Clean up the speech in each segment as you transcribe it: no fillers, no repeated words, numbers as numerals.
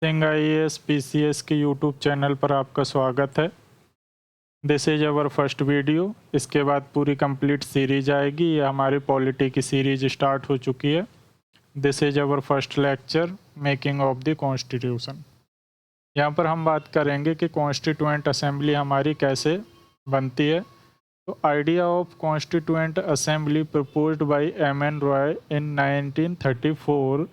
Singh IAS PCS के YouTube channel पर आपका स्वागत है। This is our first video. इसके बाद पूरी कंप्लीट सीरीज आएगी। ये हमारी पॉलिटी की सीरीज स्टार्ट हो चुकी है। This is our first lecture making of the constitution. यहाँ पर हम बात करेंगे कि कॉन्स्टिट्यूएंट असेंबली हमारी कैसे बनती है। तो idea of constituent assembly proposed by M.N. Roy in 1934।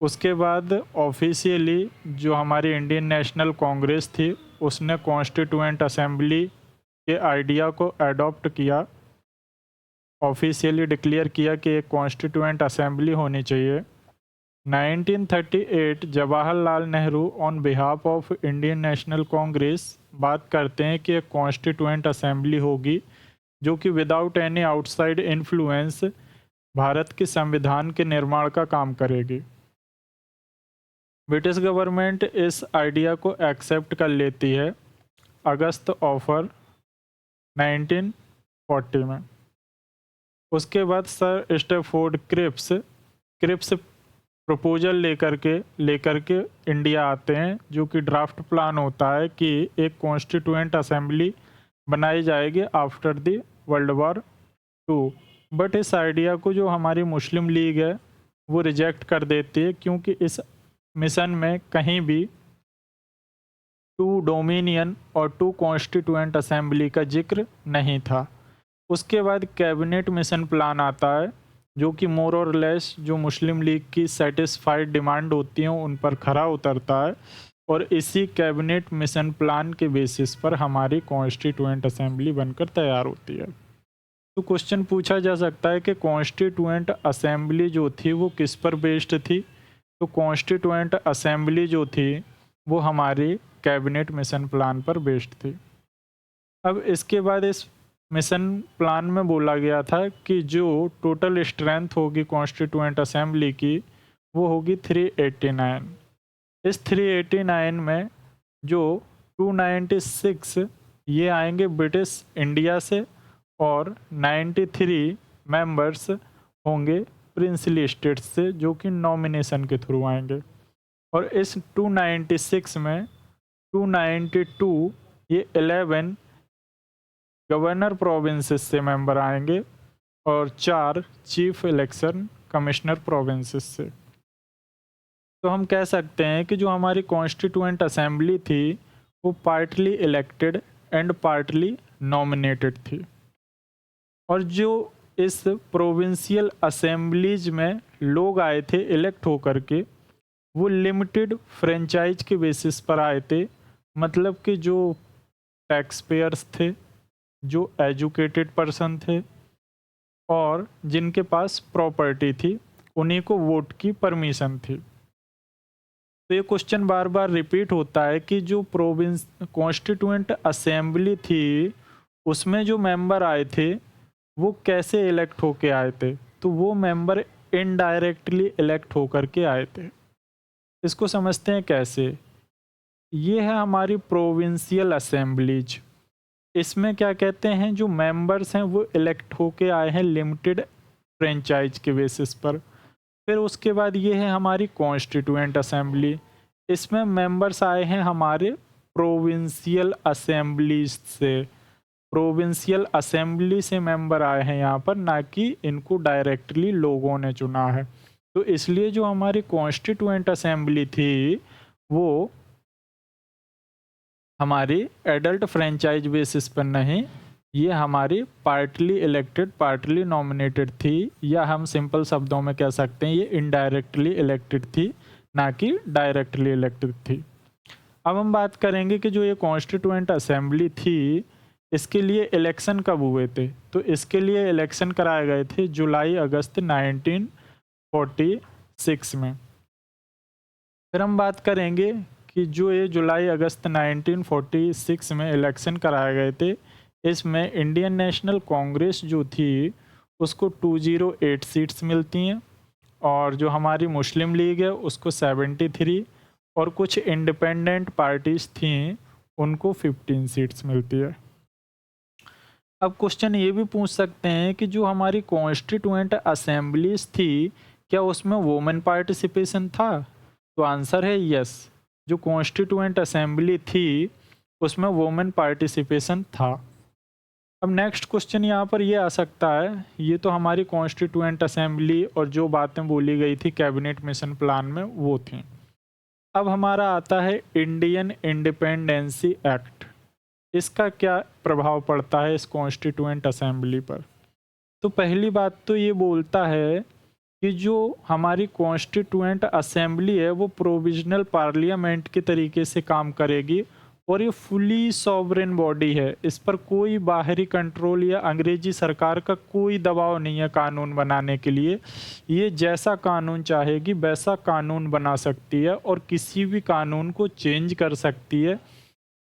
उसके बाद ऑफिशियली जो हमारी इंडियन नेशनल कांग्रेस थी उसने कॉन्स्टिट्यूएंट असेंबली के आइडिया को अडॉप्ट किया, ऑफिशियली डिक्लेयर किया कि एक कॉन्स्टिट्यूएंट असेंबली होनी चाहिए। 1938 Jawaharlal Nehru on behalf of Indian national Congress बात करते हैं कि एक कॉन्स्टिट्यूएंट असेंबली होगी जो कि without any outside influence Bharat के संविधान के निर्माण का काम करेगी। ब्रिटिश गवर्नमेंट इस आइडिया को एक्सेप्ट कर लेती है अगस्त ऑफर 1940 में। उसके बाद सर स्टैफोर्ड क्रिप्स प्रपोजल लेकर के इंडिया आते हैं, जो कि ड्राफ्ट प्लान होता है कि एक कॉन्स्टिट्यूएंट असेंबली बनाई जाएगी after the world war 2। But इस आइडिया को जो हमारी मुस्लिम लीग है वो रिजेक्ट कर देती है, क्योंकि इस मिशन में कहीं भी टू डोमिनियन और टू कॉन्स्टिट्यूएंट असेंबली का जिक्र नहीं था। उसके बाद कैबिनेट मिशन प्लान आता है, जो कि मोर और लेस जो मुस्लिम लीग की सेटिस्फाइड डिमांड होती हैं उन पर खरा उतरता है, और इसी कैबिनेट मिशन प्लान के बेसिस पर हमारी कॉन्स्टिट्यूएंट असेंबली बनकर तैयार होती है। तो क्वेश्चन पूछा जा सकता है कि कॉन्स्टिट्यूएंट असेंबली जो थी वो किस पर बेस्ड थी। तो कॉन्स्टिट्यूएंट असेंबली जो थी वो हमारी कैबिनेट मिशन प्लान पर बेस्ड थी। अब इसके बाद इस मिशन प्लान में बोला गया था कि जो टोटल स्ट्रेंथ होगी कॉन्स्टिट्यूएंट असेंबली की वो होगी 389। इस 389 में जो 296 ये आएंगे ब्रिटिश इंडिया से, और 93 मेंबर्स होंगे प्रिंसली स्टेट्स से, जो कि नॉमिनेशन के थ्रू आएंगे। और इस 296 में 292 ये 11 गवर्नर प्रोविंसेस से मेंबर आएंगे और 4 चीफ इलेक्शन कमिश्नर प्रोविंसेस से। तो हम कह सकते हैं कि जो हमारी कॉन्स्टिट्यूएंट असेंबली थी वो partly elected and partly nominated थी। और जो इस प्रोविंशियल असेंबलीज में लोग आए थे इलेक्ट होकर के, वो लिमिटेड फ्रेंचाइज के बेसिस पर आए थे। मतलब कि जो टैक्स पेयर्स थे, जो एजुकेटेड पर्सन थे और जिनके पास प्रॉपर्टी थी, उन्हीं को वोट की परमिशन थी। तो ये क्वेश्चन बार बार रिपीट होता है कि जो प्रोविंस कॉन्स्टिट्यूएंट असेंबली थी उसमें जो मेंबर आए थे वो कैसे इलेक्ट होके आए थे। तो वो मेंबर इनडायरेक्टली इलेक्ट होकर के आए थे। इसको समझते हैं कैसे। ये है हमारी प्रोविंशियल असेंबलीज। इसमें क्या कहते हैं, जो मेंबर्स हैं वो इलेक्ट होके आए हैं लिमिटेड फ्रेंचाइज के बेसिस पर। फिर उसके बाद ये है हमारी कॉन्स्टिट्यूएंट असेंबली। इसमें मेंबर्स आए हैं हमारे प्रोविंशियल असेंबलीज से। प्रोविंशियल असेंबली से मेंबर आए हैं यहाँ पर, ना कि इनको डायरेक्टली लोगों ने चुना है। तो इसलिए जो हमारी कॉन्स्टिट्यूएंट असेंबली थी वो हमारी एडल्ट फ्रेंचाइज बेसिस पर नहीं, ये हमारी पार्टली इलेक्टेड पार्टली नॉमिनेटेड थी, या हम सिंपल शब्दों में कह सकते हैं ये इनडायरेक्टली इलेक्टेड थी, ना कि डायरेक्टली इलेक्टेड थी। अब हम बात करेंगे कि जो ये कॉन्स्टिट्यूएंट असेंबली थी इसके लिए इलेक्शन कब हुए थे। तो इसके लिए इलेक्शन कराए गए थे जुलाई अगस्त 1946 में। फिर हम बात करेंगे कि जो ये जुलाई अगस्त 1946 में इलेक्शन कराए गए थे, इसमें इंडियन नेशनल कांग्रेस जो थी उसको 208 सीट्स मिलती हैं, और जो हमारी मुस्लिम लीग है उसको 73, और कुछ इंडिपेंडेंट पार्टीज थी उनको 15 सीट्स मिलती है। अब क्वेश्चन ये भी पूछ सकते हैं कि जो हमारी कॉन्स्टिट्यूएंट असेंबलीज थी क्या उसमें वुमेन पार्टिसिपेशन था। तो आंसर है यस। जो कॉन्स्टिट्यूएंट असेंबली थी उसमें वुमेन पार्टिसिपेशन था। अब नेक्स्ट क्वेश्चन यहाँ पर ये आ सकता है, ये तो हमारी कॉन्स्टिट्यूएंट असेंबली और जो बातें बोली गई थी कैबिनेट मिशन प्लान में वो थी। अब हमारा आता है इंडियन इंडिपेंडेंसी एक्ट। इसका क्या प्रभाव पड़ता है इस कॉन्स्टिट्यूएंट असेंबली पर? तो पहली बात तो ये बोलता है कि जो हमारी कॉन्स्टिट्यूएंट असेंबली है वो प्रोविजनल पार्लियामेंट के तरीके से काम करेगी और ये फुली सॉवरेन बॉडी है। इस पर कोई बाहरी कंट्रोल या अंग्रेजी सरकार का कोई दबाव नहीं है कानून बनाने के लिए। ये जैसा कानून चाहेगी वैसा कानून बना सकती है और किसी भी कानून को चेंज कर सकती है।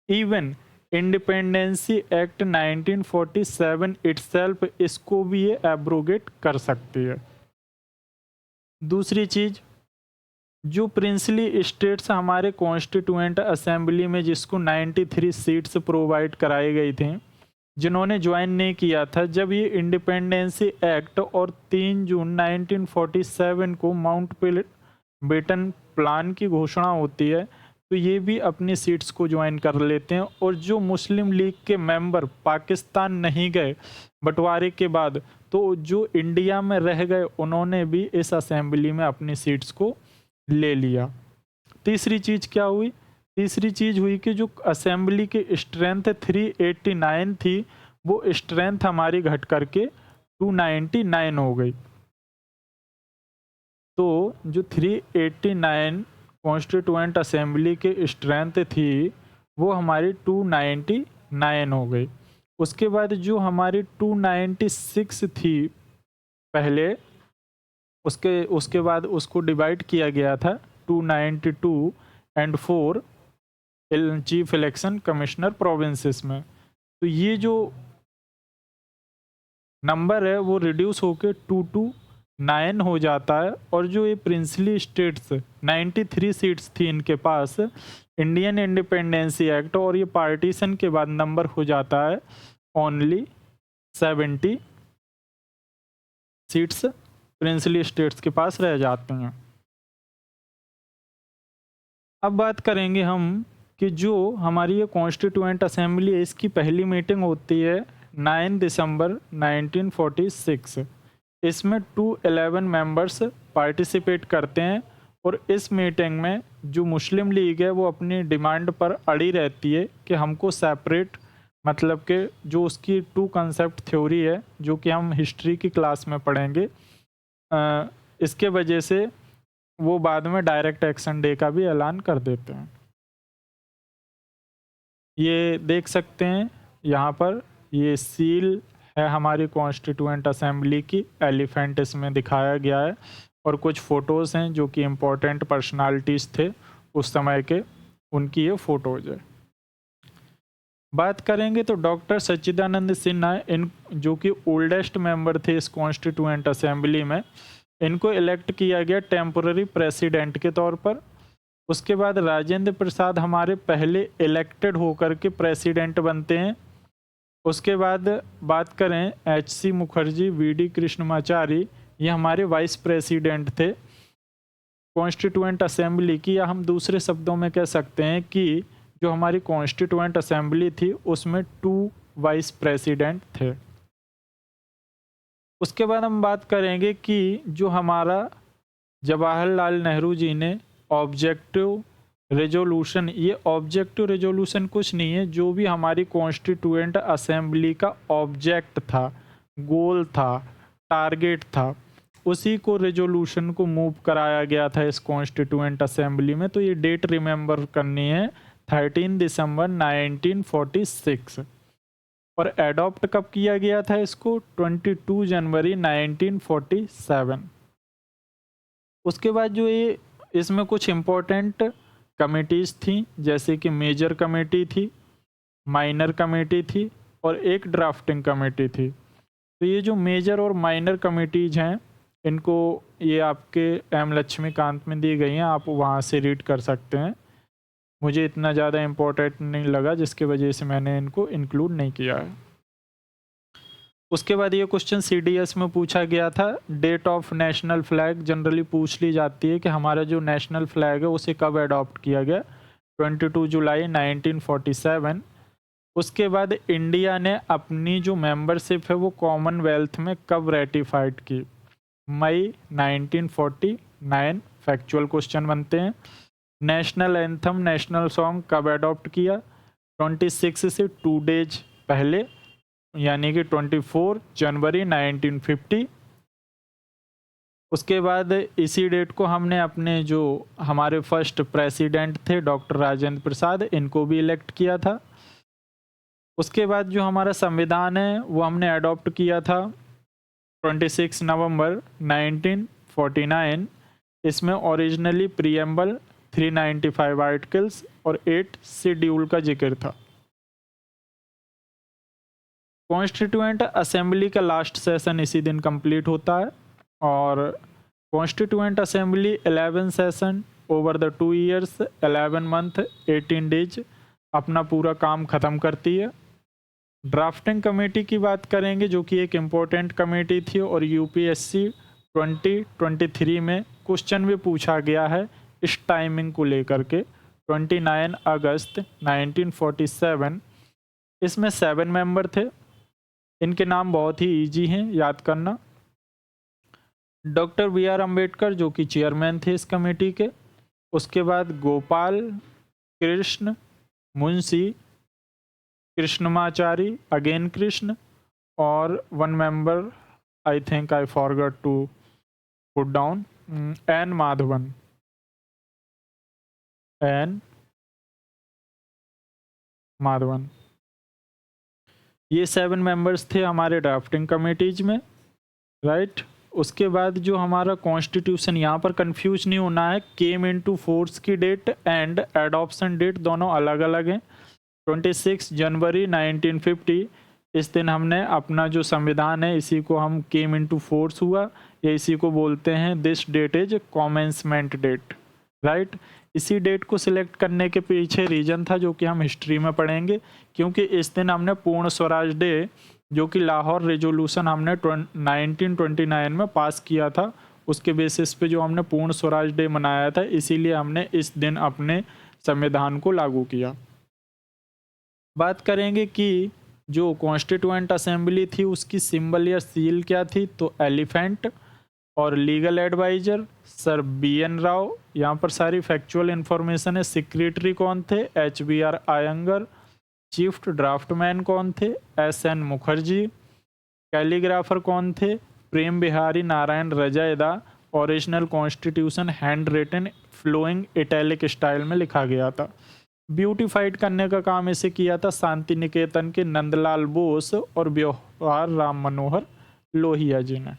इवन इंडिपेंडेंसी एक्ट 1947 इटसेल्फ इसको भी ये एब्रोगेट कर सकती है। दूसरी चीज़, जो प्रिंसली स्टेट्स हमारे कॉन्स्टिट्यूएंट असेंबली में जिसको 93 सीट्स प्रोवाइड कराई गई थी, जिन्होंने ज्वाइन नहीं किया था, जब ये इंडिपेंडेंसी एक्ट और 3 जून 1947 को माउंटबेटन प्लान की घोषणा होती है तो ये भी अपनी सीट्स को ज्वाइन कर लेते हैं। और जो मुस्लिम लीग के मेंबर पाकिस्तान नहीं गए बंटवारे के बाद, तो जो इंडिया में रह गए उन्होंने भी इस असेंबली में अपनी सीट्स को ले लिया। तीसरी चीज़ क्या हुई? तीसरी चीज़ हुई कि जो असेंबली की स्ट्रेंथ 389 थी वो स्ट्रेंथ हमारी घट करके 299 हो गई। तो जो 389 कॉन्स्टिट्यूएंट असेंबली की स्ट्रेंथ थी वो हमारी 299 हो गई। उसके बाद जो हमारी 296 थी पहले, उसके बाद उसको डिवाइड किया गया था 292 and 4 chief election commissioner provinces में। तो ये जो नंबर है वो रिड्यूस होके 229 हो जाता है। और जो ये प्रिंसली स्टेट्स 93 सीट्स थी इनके पास, इंडियन इंडिपेंडेंसी एक्ट और ये पार्टीशन के बाद नंबर हो जाता है ओनली 70 सीट्स प्रिंसली स्टेट्स के पास रह जाते हैं। अब बात करेंगे हम कि जो हमारी ये कॉन्स्टिट्यूएंट असेंबली है इसकी पहली मीटिंग होती है 9 दिसंबर 1946। इसमें 211 मेंबर्स पार्टिसिपेट करते हैं और इस मीटिंग में जो मुस्लिम लीग है वो अपनी डिमांड पर अड़ी रहती है कि हमको सेपरेट, मतलब कि जो उसकी 2 कंसेप्ट थ्योरी है जो कि हम हिस्ट्री की क्लास में पढ़ेंगे, इसके वजह से वो बाद में डायरेक्ट एक्शन डे का भी ऐलान कर देते हैं। ये देख सकते हैं यहाँ पर, ये सील है हमारी कॉन्स्टिट्यूएंट असेंबली की, एलिफेंट इसमें दिखाया गया है और कुछ फ़ोटोज़ हैं जो कि इम्पोर्टेंट पर्सनालिटीज़ थे उस समय के, उनकी ये फ़ोटोज़ है। बात करेंगे तो डॉक्टर सच्चिदानंद सिन्हा, इन जो कि ओल्डेस्ट मेंबर थे इस कॉन्स्टिट्यूएंट असेंबली में, इनको इलेक्ट किया गया टेम्पोररी प्रेसिडेंट के तौर पर। उसके बाद राजेंद्र प्रसाद हमारे पहले इलेक्टेड होकर के प्रेसिडेंट बनते हैं। उसके बाद बात करें HC मुखर्जी, VD कृष्णमाचारी, ये हमारे वाइस प्रेसिडेंट थे कॉन्स्टिट्यूएंट असेंबली की, या हम दूसरे शब्दों में कह सकते हैं कि जो हमारी कॉन्स्टिट्यूएंट असेंबली थी उसमें 2 वाइस प्रेसिडेंट थे। उसके बाद हम बात करेंगे कि जो हमारा जवाहरलाल नेहरू जी ने ऑब्जेक्टिव रेजोल्यूशन, ये ऑब्जेक्टिव रेजोल्यूशन कुछ नहीं है, जो भी हमारी कॉन्स्टिट्यूएंट असेंबली का ऑब्जेक्ट था, गोल था, टारगेट था, उसी को रेजोल्यूशन को मूव कराया गया था इस कॉन्स्टिट्यूएंट असेंबली में। तो ये डेट रिमेंबर करनी है, 13 दिसंबर 1946। और एडॉप्ट कब किया गया था इसको? 22 जनवरी 1947। उसके बाद जो ये इसमें कुछ इम्पोर्टेंट कमिटीज़ थी, जैसे कि मेजर कमेटी थी, माइनर कमेटी थी और एक ड्राफ्टिंग कमेटी थी। तो ये जो मेजर और माइनर कमेटीज़ हैं इनको ये आपके M लक्ष्मीकांत में दी गई हैं, आप वहाँ से रीड कर सकते हैं। मुझे इतना ज़्यादा इम्पोर्टेंट नहीं लगा जिसकी वजह से मैंने इनको इंक्लूड नहीं किया है। उसके बाद ये क्वेश्चन CDS में पूछा गया था, date of national flag generally पूछ ली जाती है कि हमारा जो नेशनल फ्लैग है उसे कब अडॉप्ट किया गया, 22 जुलाई 1947। उसके बाद इंडिया ने अपनी जो मेंबरशिप है वो कॉमनवेल्थ में कब रेटिफाइड की, मई 1949। फैक्चुअल क्वेश्चन बनते हैं। नेशनल एंथम नेशनल सॉन्ग कब अडॉप्ट किया, 26 से 2 डेज पहले, यानी कि 24 जनवरी 1950। उसके बाद इसी डेट को हमने अपने जो हमारे फर्स्ट प्रेसिडेंट थे डॉक्टर राजेंद्र प्रसाद, इनको भी इलेक्ट किया था। उसके बाद जो हमारा संविधान है वो हमने अडॉप्ट किया था 26 नवंबर 1949। इसमें ओरिजिनली प्रीएम्बल, 395 आर्टिकल्स और 8 शेड्यूल का जिक्र था। कॉन्स्टिट्यूएंट असेंबली का लास्ट सेशन इसी दिन कंप्लीट होता है और constituent assembly 11 session over the 2 years 11 month 18 days अपना पूरा काम ख़त्म करती है। ड्राफ्टिंग कमेटी की बात करेंगे जो कि एक इम्पोर्टेंट कमेटी थी और UPSC 2023 में क्वेश्चन भी पूछा गया है इस टाइमिंग को लेकर के। 29 अगस्त 1947। इसमें 7 मेंबर थे, इनके नाम बहुत ही इजी हैं याद करना। डॉक्टर BR अम्बेडकर जो कि चेयरमैन थे इस कमेटी के। उसके बाद गोपाल कृष्ण मुंशी, कृष्णमाचारी अगेन कृष्ण, और 1 member I think I forgot to put down, N Madhavan, N Madhavan. ये 7 मेंबर्स थे हमारे ड्राफ्टिंग कमेटीज में, राइट। उसके बाद जो हमारा कॉन्स्टिट्यूशन, यहाँ पर कंफ्यूज नहीं होना है, केम इनटू फोर्स की डेट एंड एडॉप्शन डेट दोनों अलग अलग हैं। 26 जनवरी 1950 इस दिन हमने अपना जो संविधान है इसी को हम केम इनटू फोर्स हुआ, या इसी को बोलते हैं this date is commencement date, right. इसी डेट को सिलेक्ट करने के पीछे रीजन था जो कि हम हिस्ट्री में पढ़ेंगे, क्योंकि इस दिन हमने पूर्ण स्वराज डे जो कि लाहौर रेजोल्यूशन हमने 1929 में पास किया था, उसके बेसिस पे जो हमने पूर्ण स्वराज डे मनाया था, इसीलिए हमने इस दिन अपने संविधान को लागू किया। बात करेंगे कि जो कॉन्स्टिट्यूएंट असेंबली थी उसकी सिंबल या सील क्या थी, तो एलिफेंट। और legal adviser sir BN Rao, यहाँ पर सारी फैक्चुअल इन्फॉर्मेशन है। सेक्रेटरी कौन थे, HBR आयंगर। चीफ ड्राफ्टमैन कौन थे, SN मुखर्जी। कैलीग्राफर कौन थे, Prem Behari Narain Raizada. Original constitution hand written flowing italic style में लिखा गया था। ब्यूटिफाइड करने का काम इसे किया था शांति निकेतन के नंदलाल बोस और व्यवहार राम मनोहर लोहिया जी ने।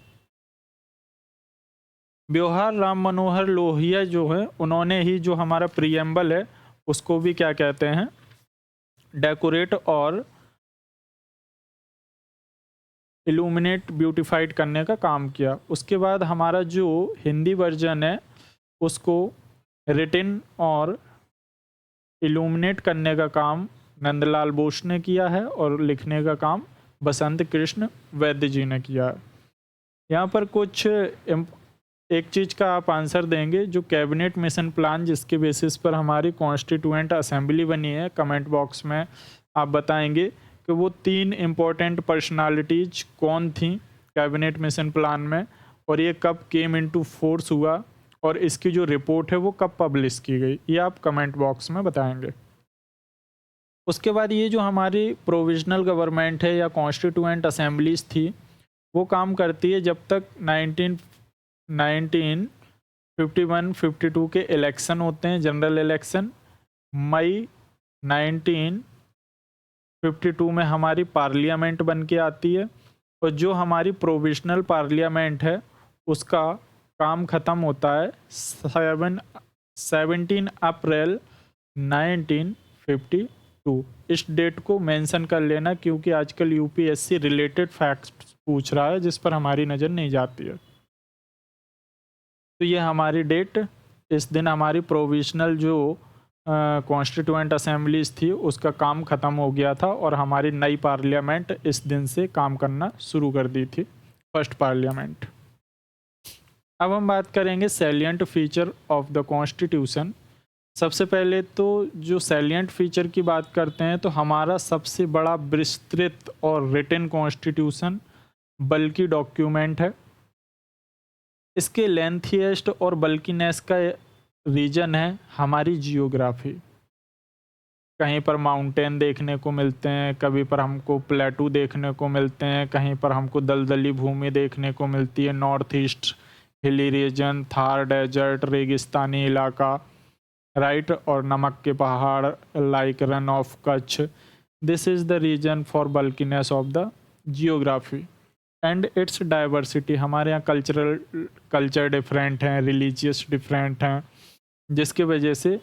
व्यवहार राम मनोहर लोहिया जो है उन्होंने ही जो हमारा प्रीएम्बल है उसको भी क्या कहते हैं, डेकोरेट और इल्यूमिनेट ब्यूटिफाइड करने का काम किया। उसके बाद हमारा जो हिंदी वर्जन है उसको रिटिन और इल्यूमिनेट करने का काम नंदलाल बोस ने किया है और लिखने का काम बसंत कृष्ण वैद्य जी ने किया है। यहाँ पर कुछ एक चीज़ का आप आंसर देंगे, जो कैबिनेट मिशन प्लान जिसके बेसिस पर हमारी कॉन्स्टिट्यूएंट असेंबली बनी है, कमेंट बॉक्स में आप बताएंगे कि वो 3 इम्पोर्टेंट पर्सनालिटीज कौन थी कैबिनेट मिशन प्लान में, और ये कब केम इनटू फोर्स हुआ, और इसकी जो रिपोर्ट है वो कब पब्लिश की गई, ये आप कमेंट बॉक्स में बताएंगे। उसके बाद ये जो हमारी प्रोविजनल गवर्नमेंट है या कॉन्स्टिट्यूएंट असेंबलीज थी वो काम करती है जब तक 1951-52 के इलेक्शन होते हैं, जनरल इलेक्शन। मई 1952 में हमारी पार्लियामेंट बन के आती है, और जो हमारी प्रोविजनल पार्लियामेंट है उसका काम ख़त्म होता है 17 अप्रैल 1952। इस डेट को मेंशन कर लेना क्योंकि आजकल UPSC रिलेटेड फैक्ट्स पूछ रहा है जिस पर हमारी नज़र नहीं जाती है। तो ये हमारी डेट, इस दिन हमारी प्रोविजनल जो कॉन्स्टिट्यूएंट असेंबलीज थी उसका काम ख़त्म हो गया था और हमारी नई पार्लियामेंट इस दिन से काम करना शुरू कर दी थी, फर्स्ट पार्लियामेंट। अब हम बात करेंगे salient feature of the constitution. सबसे पहले तो जो सैलिएंट फीचर की बात करते हैं तो हमारा सबसे बड़ा विस्तृत और रिटन कॉन्स्टिट्यूशन बल्कि डॉक्यूमेंट है। इसके लेंथीएस्ट और बल्कीनेस का रीजन है हमारी जियोग्राफी। कहीं पर माउंटेन देखने को मिलते हैं, कभी पर हमको प्लेटू देखने को मिलते हैं, कहीं पर हमको दलदली भूमि देखने को मिलती है, north east hilly region, Thar desert, रेगिस्तानी इलाका, राइट, और नमक के पहाड़ like Rann of Kutch. This is the region for bulkiness of the geography and its diversity. हमारे यहाँ कल्चर डिफरेंट हैं, रिलीजियस डिफरेंट हैं, जिसकी वजह से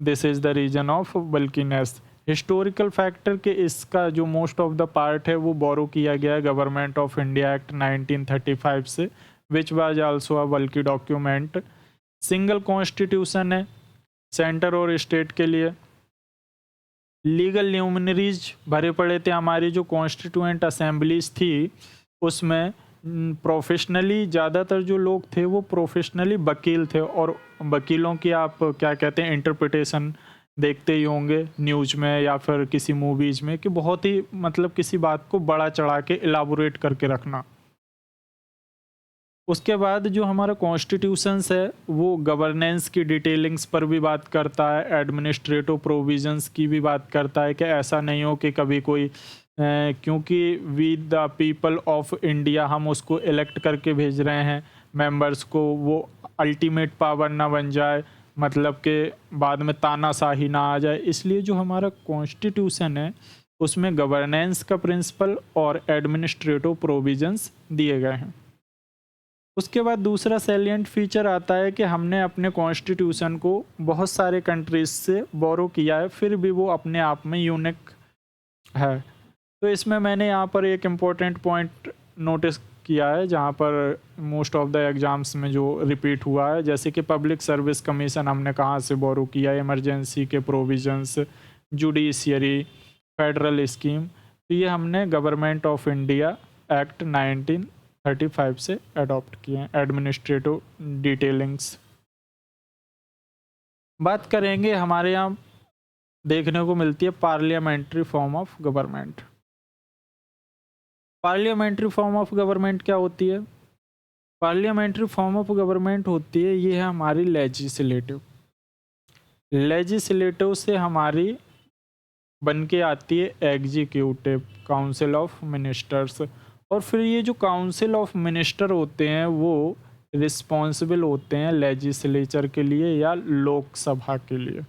this is the region of bulkiness. Historical factor के इसका जो मोस्ट ऑफ द पार्ट है वो बोरो किया गया है गवर्नमेंट ऑफ इंडिया एक्ट 1935 से, which was also a bulky document. Single constitution है सेंटर और स्टेट के लिए। लीगल ल्यूमिनरीज भरे पड़े थे। हमारी जो कॉन्स्टिट्यूएंट असेंबलीज थी उसमें प्रोफेशनली ज़्यादातर जो लोग थे वो प्रोफेशनली वकील थे, और वकीलों की आप क्या कहते हैं इंटरप्रिटेशन देखते ही होंगे न्यूज़ में या फिर किसी मूवीज़ में कि बहुत ही मतलब किसी बात को बड़ा चढ़ा के इलाबोरेट करके रखना। उसके बाद जो हमारा कॉन्स्टिट्यूशंस है वो गवर्नेंस की डिटेलिंग्स पर भी बात करता है, एडमिनिस्ट्रेटिव प्रोविजंस की भी बात करता है कि ऐसा नहीं हो कि कभी कोई क्योंकि we the people of India हम उसको इलेक्ट करके भेज रहे हैं मेंबर्स को, वो अल्टीमेट पावर ना बन जाए, मतलब कि बाद में तानाशाही ना आ जाए। इसलिए जो हमारा कॉन्स्टिट्यूशन है उसमें गवर्नेंस का प्रिंसिपल और एडमिनिस्ट्रेटिव प्रोविजंस दिए गए हैं। उसके बाद दूसरा सैलिएंट फीचर आता है कि हमने अपने कॉन्स्टिट्यूशन को बहुत सारे कंट्रीज से बोरो किया है, फिर भी वो अपने आप में यूनिक है। तो इसमें मैंने यहाँ पर एक इम्पोर्टेंट पॉइंट नोटिस किया है जहाँ पर मोस्ट ऑफ द एग्ज़ाम्स में जो रिपीट हुआ है, जैसे कि पब्लिक सर्विस कमीशन हमने कहाँ से बोरो किया है, इमरजेंसी के प्रोविजंस, जुडिशियरी, फेडरल स्कीम, तो ये हमने गवर्नमेंट ऑफ इंडिया एक्ट 1935 से अडॉप्ट किए हैं। एडमिनिस्ट्रेटिव डिटेलिंग्स बात करेंगे, हमारे यहाँ देखने को मिलती है parliamentary form of government. Parliamentary form of government क्या होती है? पार्लियामेंट्री फॉर्म ऑफ गवर्नमेंट होती है, ये है हमारी लेजिस्लेटिव। लेजिस्लेटिव से हमारी बन के आती है एग्जीक्यूटिव, काउंसिल ऑफ मिनिस्टर्स, और फिर ये जो काउंसिल ऑफ मिनिस्टर होते हैं वो रिस्पॉन्सिबल होते हैं लेजिस्लेचर के लिए या लोकसभा के लिए,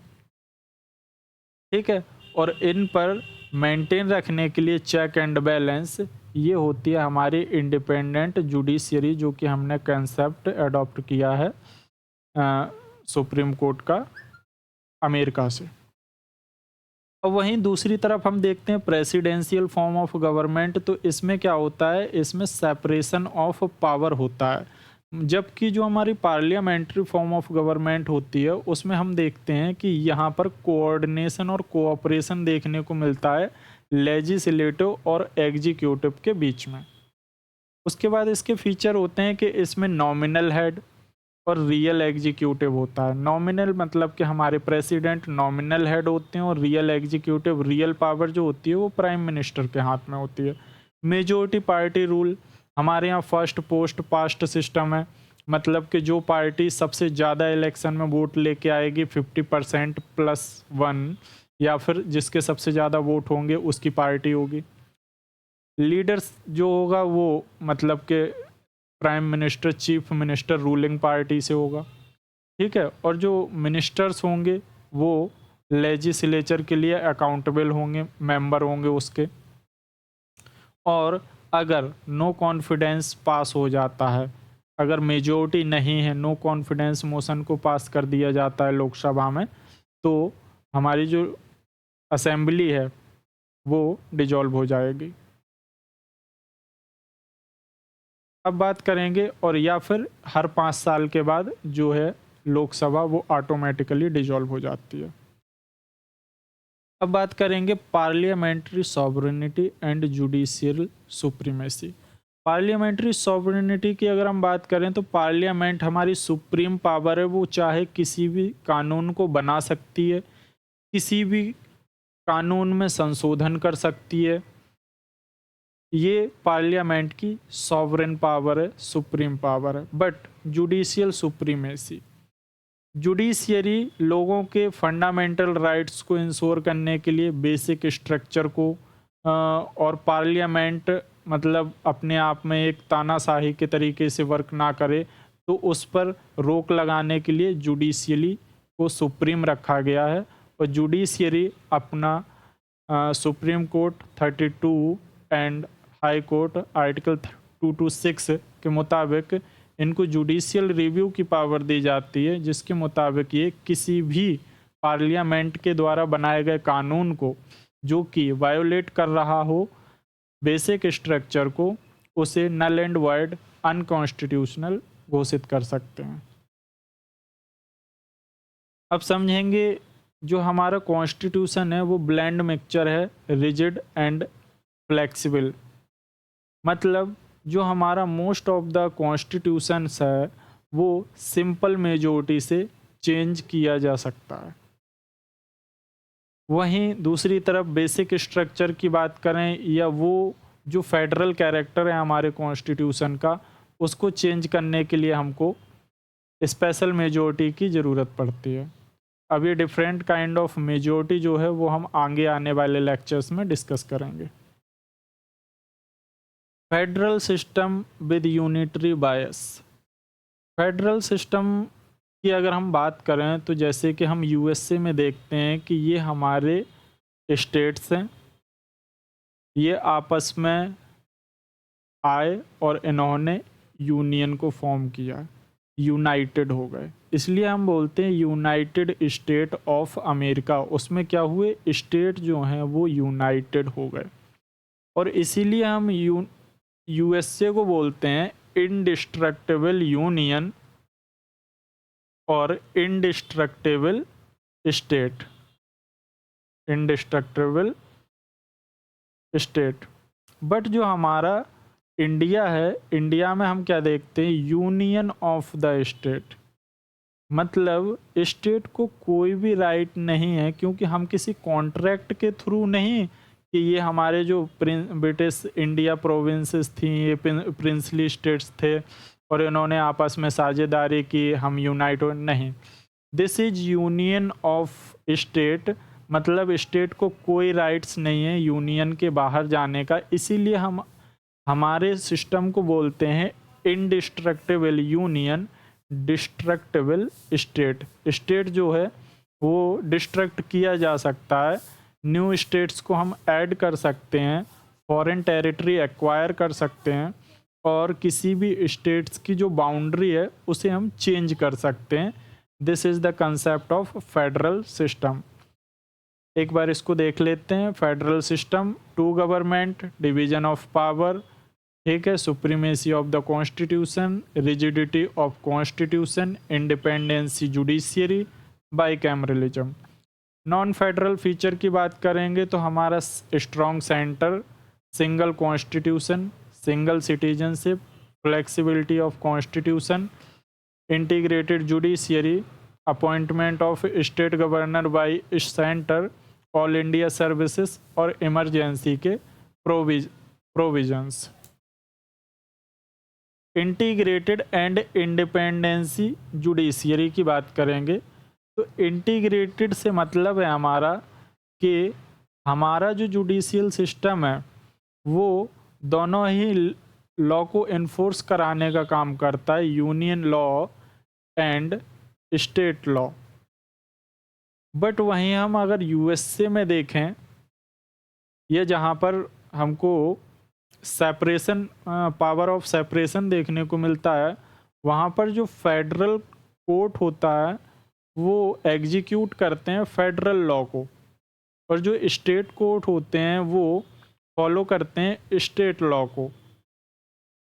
ठीक है। और इन पर मेंटेन रखने के लिए चेक एंड बैलेंस ये होती है हमारी इंडिपेंडेंट जुडिशियरी, जो कि हमने कंसेप्ट अडॉप्ट किया है सुप्रीम कोर्ट का अमेरिका से। अब वहीं दूसरी तरफ हम देखते हैं प्रेसिडेंशियल फॉर्म ऑफ गवर्नमेंट, तो इसमें क्या होता है, इसमें सेपरेशन ऑफ पावर होता है। जबकि जो हमारी पार्लियामेंट्री फॉर्म ऑफ गवर्नमेंट होती है उसमें हम देखते हैं कि यहाँ पर कोऑर्डिनेशन और कोऑपरेशन देखने को मिलता है लेजिस्लेटिव और एग्जीक्यूटिव के बीच में। उसके बाद इसके फीचर होते हैं कि इसमें नॉमिनल हेड और रियल एग्जीक्यूटिव होता है। नॉमिनल मतलब कि हमारे प्रेसिडेंट नॉमिनल हेड होते हैं, और रियल एग्जीक्यूटिव, रियल पावर जो होती है वो प्राइम मिनिस्टर के हाथ में होती है। मेजोरिटी पार्टी रूल, हमारे यहाँ फर्स्ट पोस्ट पास्ट सिस्टम है, मतलब कि जो पार्टी सबसे ज़्यादा इलेक्शन में वोट लेके आएगी 50% +1, या फिर जिसके सबसे ज़्यादा वोट होंगे उसकी पार्टी होगी। लीडर्स जो होगा वो मतलब कि prime minister, chief minister ruling party से होगा, ठीक है। और जो मिनिस्टर्स होंगे वो लेजिस्लेचर के लिए अकाउंटेबल होंगे, मेंबर होंगे उसके। और अगर नो कॉन्फिडेंस पास हो जाता है, अगर मेजोरिटी नहीं है, नो कॉन्फिडेंस मोशन को पास कर दिया जाता है लोकसभा में, तो हमारी जो असेंबली है वो डिजॉल्व हो जाएगी। अब बात करेंगे, और या फिर हर 5 साल के बाद जो है लोकसभा वो ऑटोमेटिकली डिजॉल्व हो जाती है। अब बात करेंगे parliamentary sovereignty and judicial supremacy. Parliamentary sovereignty की अगर हम बात करें तो पार्लियामेंट हमारी सुप्रीम पावर है, वो चाहे किसी भी कानून को बना सकती है, किसी भी कानून में संशोधन कर सकती है। ये पार्लियामेंट की सॉवरेन पावर है, सुप्रीम पावर है। बट जुडिशियल सुप्रीमेसी, जुडिशियरी लोगों के फंडामेंटल राइट्स को इंश्योर करने के लिए बेसिक स्ट्रक्चर को और पार्लियामेंट मतलब अपने आप में एक तानाशाही के तरीके से वर्क ना करे, तो उस पर रोक लगाने के लिए जुडिशियरी को सुप्रीम रखा गया है। और जुडिशियरी अपना supreme court 32 and high court article 226 के मुताबिक इनको जुडिशियल रिव्यू की पावर दी जाती है, जिसके मुताबिक ये किसी भी पार्लियामेंट के द्वारा बनाए गए कानून को जो कि वायोलेट कर रहा हो बेसिक स्ट्रक्चर को, उसे नल एंड वॉइड अनकॉन्स्टिट्यूशनल घोषित कर सकते हैं। अब समझेंगे जो हमारा कॉन्स्टिट्यूशन है वो ब्लेंड मिक्सचर है, रिजिड एंड फ्लेक्सिबल। मतलब जो हमारा मोस्ट ऑफ द कॉन्स्टिट्यूशंस है वो सिंपल मेजोरिटी से चेंज किया जा सकता है। वहीं दूसरी तरफ बेसिक स्ट्रक्चर की बात करें या वो जो फेडरल कैरेक्टर है हमारे कॉन्स्टिट्यूशन का, उसको चेंज करने के लिए हमको स्पेशल मेजोरिटी की ज़रूरत पड़ती है। अब ये डिफरेंट काइंड ऑफ मेजोरिटी जो है वो हम आगे आने वाले लेक्चर्स में डिस्कस करेंगे। Federal system with unitary bias. Federal system की अगर हम बात करें तो जैसे कि हम यूएसए में देखते हैं कि ये हमारे स्टेट्स हैं, ये आपस में आए और इन्होंने यूनियन को फॉर्म किया, यूनाइटेड हो गए, इसलिए हम बोलते हैं यूनाइटेड स्टेट ऑफ अमेरिका। उसमें क्या हुए, स्टेट जो हैं वो यूनाइटेड हो गए, और इसीलिए हम यूएसए को बोलते हैं इंडिस्ट्रक्टिबल यूनियन और indestructible state, indestructible state. But जो हमारा इंडिया है, इंडिया में हम क्या देखते हैं, यूनियन ऑफ द स्टेट। मतलब स्टेट को कोई भी राइट नहीं है, क्योंकि हम किसी कॉन्ट्रैक्ट के थ्रू नहीं कि ये हमारे जो ब्रिटिश इंडिया प्रोविंसेस थी, ये प्रिंसली स्टेट्स थे और इन्होंने आपस में साझेदारी की, हम यूनाइट हो, नहीं। This is union of state, मतलब स्टेट को कोई राइट्स नहीं है यूनियन के बाहर जाने का, इसीलिए हम हमारे सिस्टम को बोलते हैं indestructible union, destructible state. State जो है वो डिस्ट्रक्ट किया जा सकता है, न्यू स्टेट्स को हम ऐड कर सकते हैं, फॉरेन टेरिटरी एक्वायर कर सकते हैं, और किसी भी स्टेट्स की जो बाउंड्री है उसे हम चेंज कर सकते हैं। This is the concept of federal system. एक बार इसको देख लेते हैं। Federal system, two government, division of power, ठीक है, supremacy of the constitution, rigidity of constitution, independency judiciary, bicameralism. Non federal feature की बात करेंगे तो हमारा strong centre, single constitution, single citizenship, flexibility of constitution, integrated judiciary, appointment of state governor by centre, all India services और emergency के provisions. Integrated and independency judiciary की बात करेंगे तो इंटीग्रेटेड से मतलब है हमारा कि हमारा जो जुडिशियल सिस्टम है वो दोनों ही लॉ को इन्फोर्स कराने का काम करता है, union law and state law. But वहीं हम अगर यूएसए में देखें, ये जहाँ पर हमको सेपरेशन, पावर ऑफ सेपरेशन देखने को मिलता है, वहाँ पर जो फेडरल कोर्ट होता है वो एग्जीक्यूट करते हैं फेडरल लॉ को, और जो स्टेट कोर्ट होते हैं वो फॉलो करते हैं स्टेट लॉ को।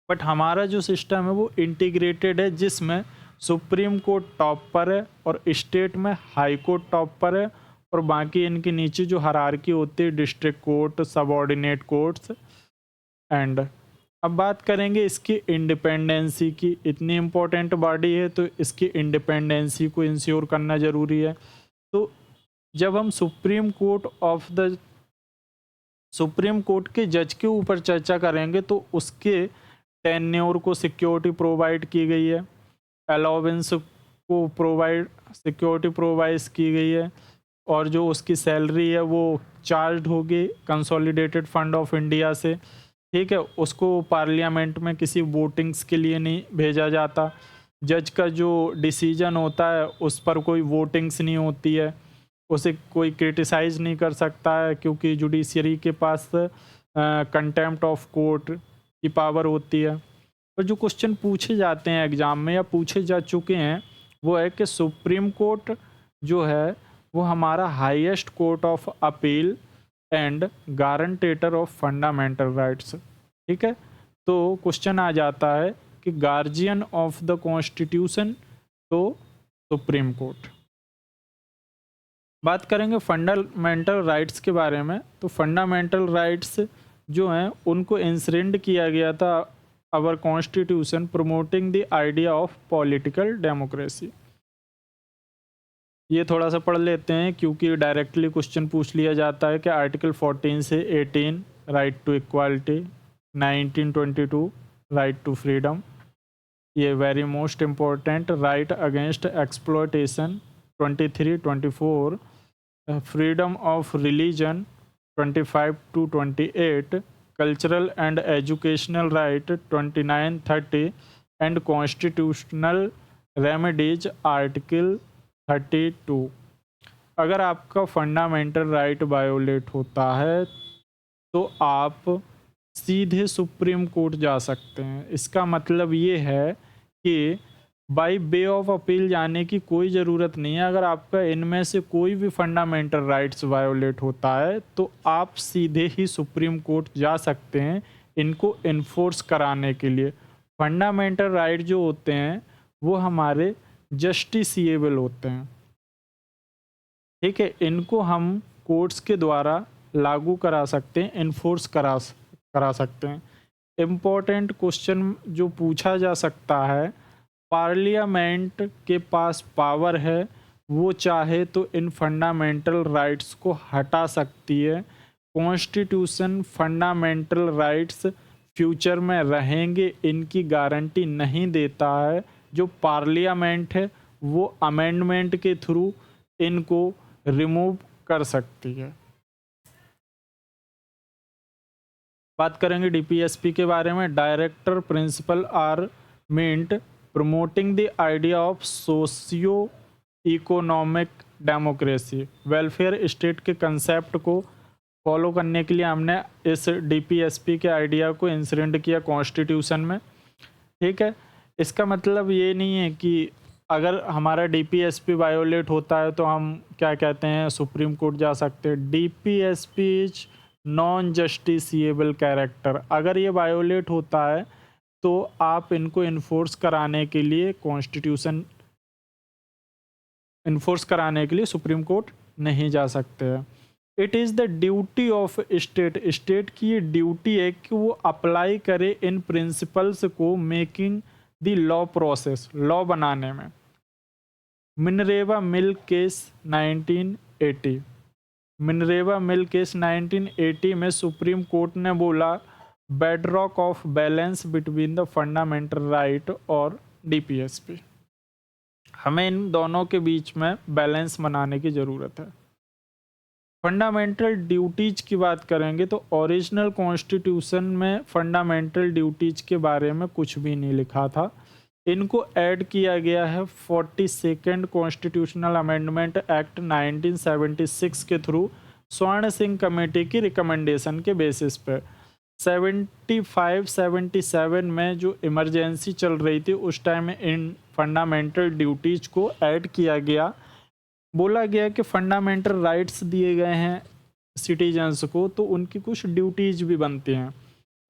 बट हमारा जो सिस्टम है वो इंटीग्रेटेड है, जिसमें सुप्रीम कोर्ट टॉप पर है और स्टेट में हाई कोर्ट टॉप पर है, और बाकी इनके नीचे जो हायरार्की होती है district court, subordinate courts and. अब बात करेंगे इसकी इंडिपेंडेंसी की। इतनी इम्पोर्टेंट बॉडी है तो इसकी इंडिपेंडेंसी को इंश्योर करना ज़रूरी है। तो जब हम सुप्रीम कोर्ट के जज के ऊपर चर्चा करेंगे तो उसके टेन्योर को सिक्योरिटी प्रोवाइड की गई है, अलाउंस को सिक्योरिटी प्रोवाइड की गई है, और जो उसकी सैलरी है वो चार्ज होगी कंसोलिडेटेड फंड ऑफ इंडिया से, ठीक है। उसको पार्लियामेंट में किसी वोटिंग्स के लिए नहीं भेजा जाता। जज का जो डिसीजन होता है उस पर कोई वोटिंग्स नहीं होती है, उसे कोई क्रिटिसाइज नहीं कर सकता है, क्योंकि जुडिशरी के पास कंटेम्प्ट ऑफ कोर्ट की पावर होती है। और जो क्वेश्चन पूछे जाते हैं एग्ज़ाम में या पूछे जा चुके हैं वो है कि सुप्रीम कोर्ट जो है वो हमारा highest court of appeal and guarantor of fundamental rights, ठीक है। तो क्वेश्चन आ जाता है कि गार्जियन ऑफ द कॉन्स्टिट्यूशन, तो सुप्रीम कोर्ट। बात करेंगे फंडामेंटल राइट्स के बारे में। तो फंडामेंटल राइट्स जो हैं उनको इंसरेंड किया गया था our constitution promoting the idea of political democracy. ये थोड़ा सा पढ़ लेते हैं क्योंकि डायरेक्टली क्वेश्चन पूछ लिया जाता है कि आर्टिकल 14 से 18 right to equality, 1922 right to freedom, ये very most important, right against exploitation 23-24, freedom of religion 25 to 28, cultural and educational right 29-30 and constitutional remedies article 32। अगर आपका फंडामेंटल राइट वायोलेट होता है तो आप सीधे सुप्रीम कोर्ट जा सकते हैं। इसका मतलब ये है कि बाय वे ऑफ अपील जाने की कोई ज़रूरत नहीं है। अगर आपका इनमें से कोई भी फंडामेंटल राइट्स वायोलेट होता है तो आप सीधे ही सुप्रीम कोर्ट जा सकते हैं इनको इन्फोर्स कराने के लिए। फंडामेंटल राइट जो होते हैं वो हमारे जस्टिसिएबल होते हैं, ठीक है। इनको हम कोर्ट्स के द्वारा लागू करा सकते हैं, इन्फोर्स करा सकते हैं। इम्पोर्टेंट क्वेश्चन जो पूछा जा सकता है, पार्लियामेंट के पास पावर है, वो चाहे तो इन फंडामेंटल राइट्स को हटा सकती है। कॉन्स्टिट्यूशन फंडामेंटल राइट्स फ्यूचर में रहेंगे इनकी गारंटी नहीं देता है। जो पार्लियामेंट है वो अमेंडमेंट के थ्रू इनको रिमूव कर सकती है। बात करेंगे डीपीएसपी के बारे में। Director principle are meant promoting the idea of socio economic democracy, welfare state के कंसेप्ट को फॉलो करने के लिए हमने इस डीपीएसपी के आइडिया को इंसरेंड किया कॉन्स्टिट्यूशन में, ठीक है। इसका मतलब ये नहीं है कि अगर हमारा डीपीएसपी वायोलेट होता है तो हम क्या कहते हैं सुप्रीम कोर्ट जा सकते हैं। DPSP is non justiciable character. अगर ये वायोलेट होता है तो आप इनको इन्फोर्स कराने के लिए कॉन्स्टिट्यूशन इन्फोर्स कराने के लिए सुप्रीम कोर्ट नहीं जा सकते हैं। It is the duty of state की ये ड्यूटी है कि वो अप्लाई करे इन प्रिंसिपल्स को making the law process, law बनाने में। मिनरेवा मिल केस 1980, मिनरेवा मिल केस 1980 में सुप्रीम कोर्ट ने बोला bedrock of balance between the fundamental right और डीपीएसपी, हमें इन दोनों के बीच में बैलेंस बनाने की ज़रूरत है। फंडामेंटल ड्यूटीज की बात करेंगे तो ओरिजिनल कॉन्स्टिट्यूशन में फंडामेंटल ड्यूटीज के बारे में कुछ भी नहीं लिखा था। इनको ऐड किया गया है 42nd कॉन्स्टिट्यूशनल अमेंडमेंट एक्ट 1976 के थ्रू स्वर्ण सिंह कमेटी की रिकमेंडेशन के बेसिस पे। 75-77 में जो इमरजेंसी चल रही थी उस टाइम इन फंडामेंटल ड्यूटीज को ऐड किया गया। बोला गया कि फंडामेंटल राइट्स दिए गए हैं सिटीजन्स को तो उनकी कुछ ड्यूटीज भी बनती हैं।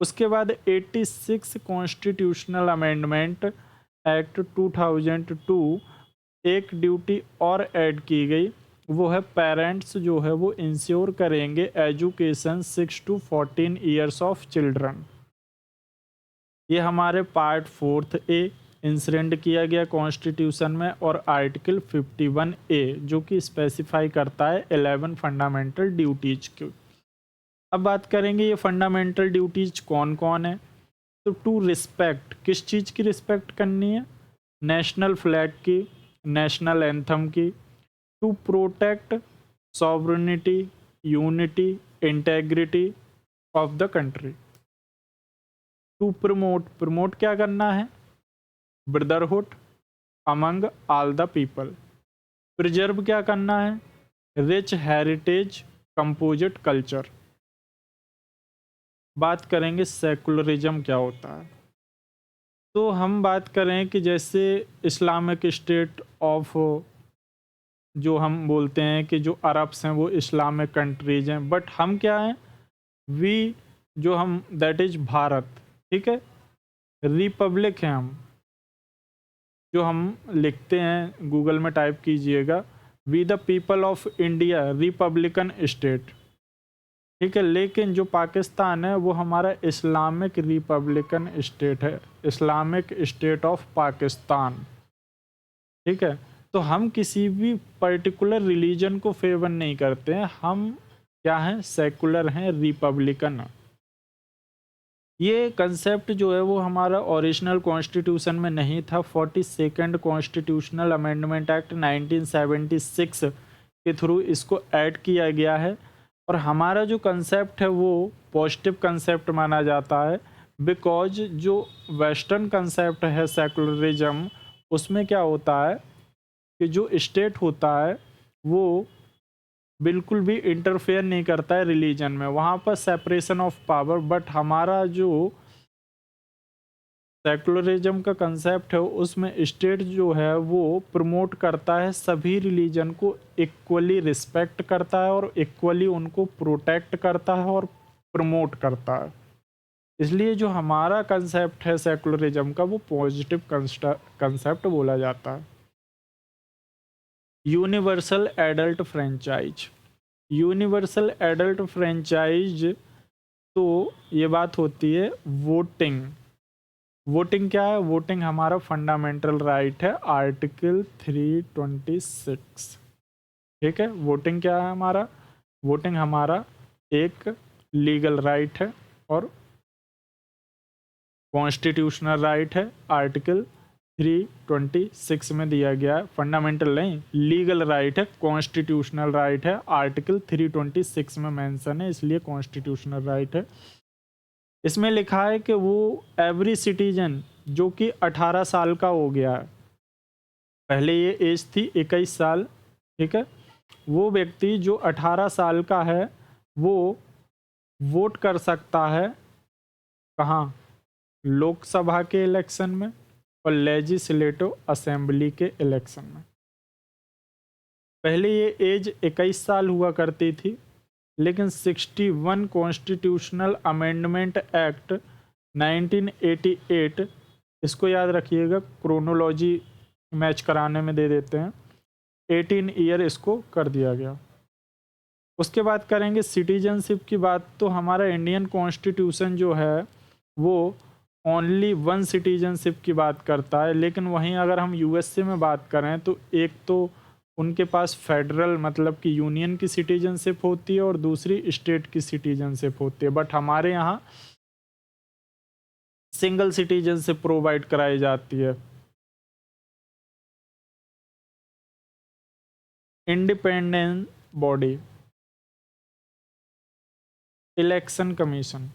उसके बाद 86 कॉन्स्टिट्यूशनल अमेंडमेंट एक्ट 2002 एक ड्यूटी और ऐड की गई वो है पेरेंट्स जो है वो इंश्योर करेंगे education 6 to 14 years of children. ये हमारे पार्ट 4A इंसरेंड किया गया कॉन्स्टिट्यूशन में, और आर्टिकल 51A जो कि स्पेसिफाई करता है 11 फंडामेंटल ड्यूटीज की। अब बात करेंगे ये फंडामेंटल ड्यूटीज कौन कौन है। तो टू रिस्पेक्ट, किस चीज़ की रिस्पेक्ट करनी है? नेशनल फ्लैग की, नेशनल एंथम की। To protect sovereignty, unity, integrity of the country. To promote, promote क्या करना है? Brotherhood among all the people. Preserve क्या करना है? Rich heritage composite culture. बात करेंगे सेकुलरिज्म क्या होता है। तो हम बात करें कि जैसे इस्लामिक स्टेट ऑफ, जो हम बोलते हैं कि जो अरब्स हैं वो इस्लामिक कंट्रीज हैं, बट हम क्या हैं? वी, जो हम दैट इज भारत, ठीक है, रिपब्लिक हैं हम। जो हम लिखते हैं गूगल में टाइप कीजिएगा, we the people of India republican state, ठीक है। लेकिन जो पाकिस्तान है वो हमारा इस्लामिक रिपब्लिकन स्टेट है, इस्लामिक स्टेट ऑफ पाकिस्तान, ठीक है। तो हम किसी भी पर्टिकुलर रिलीजन को फेवर नहीं करते हैं, हम क्या हैं? सेकुलर हैं, रिपब्लिकन। ये कंसेप्ट जो है वो हमारा ओरिजिनल कॉन्स्टिट्यूशन में नहीं था। 42nd कॉन्स्टिट्यूशनल अमेंडमेंट एक्ट 1976 के थ्रू इसको ऐड किया गया है। और हमारा जो कंसेप्ट है वो पॉजिटिव कंसेप्ट माना जाता है, बिकॉज जो वेस्टर्न कंसेप्ट है सेकुलरिज्म, उसमें क्या होता है कि जो स्टेट होता है वो बिल्कुल भी इंटरफेयर नहीं करता है रिलीजन में, वहाँ पर सेपरेशन ऑफ पावर। बट हमारा जो सेकुलरिज्म का कंसेप्ट है उसमें स्टेट जो है वो प्रमोट करता है सभी रिलीजन को, इक्वली रिस्पेक्ट करता है और इक्वली उनको प्रोटेक्ट करता है और प्रमोट करता है। इसलिए जो हमारा कंसेप्ट है सेकुलरिज्म का वो पॉजिटिव कंसेप्ट बोला जाता है। Universal adult franchise, universal adult franchise, तो ये बात होती है वोटिंग। वोटिंग क्या है? वोटिंग हमारा फंडामेंटल राइट है, आर्टिकल 326, ठीक है। वोटिंग क्या है हमारा? वोटिंग हमारा एक लीगल राइट है और कॉन्स्टिट्यूशनल राइट है, आर्टिकल 326 में दिया गया है। फंडामेंटल नहीं, लीगल राइट है, कॉन्स्टिट्यूशनल राइट है, आर्टिकल 326 में मेंशन है, इसलिए कॉन्स्टिट्यूशनल राइट है। इसमें लिखा है कि वो एवरी सिटीजन जो कि 18 साल का हो गया है, पहले ये एज थी 21 साल, ठीक है, वो व्यक्ति जो 18 साल का है वो वोट कर सकता है। कहाँ? लोकसभा के इलेक्शन में और लेजिस्लेटिव असेंबली के इलेक्शन में। पहले ये एज 21 साल हुआ करती थी, लेकिन 61 कॉन्स्टिट्यूशनल अमेंडमेंट एक्ट 1988, इसको याद रखिएगा, क्रोनोलॉजी मैच कराने में दे देते हैं, 18 ईयर इसको कर दिया गया। उसके बाद करेंगे सिटीजनशिप की बात। तो हमारा इंडियन कॉन्स्टिट्यूशन जो है वो ओनली वन सिटीजनशिप की बात करता है, लेकिन वहीं अगर हम यूएसए में बात करें तो एक तो उनके पास फेडरल मतलब कि यूनियन की सिटीजनशिप होती है और दूसरी स्टेट की सिटीजनशिप होती है, बट हमारे यहाँ सिंगल सिटीजनशिप प्रोवाइड कराई जाती है। Independent body, election commission.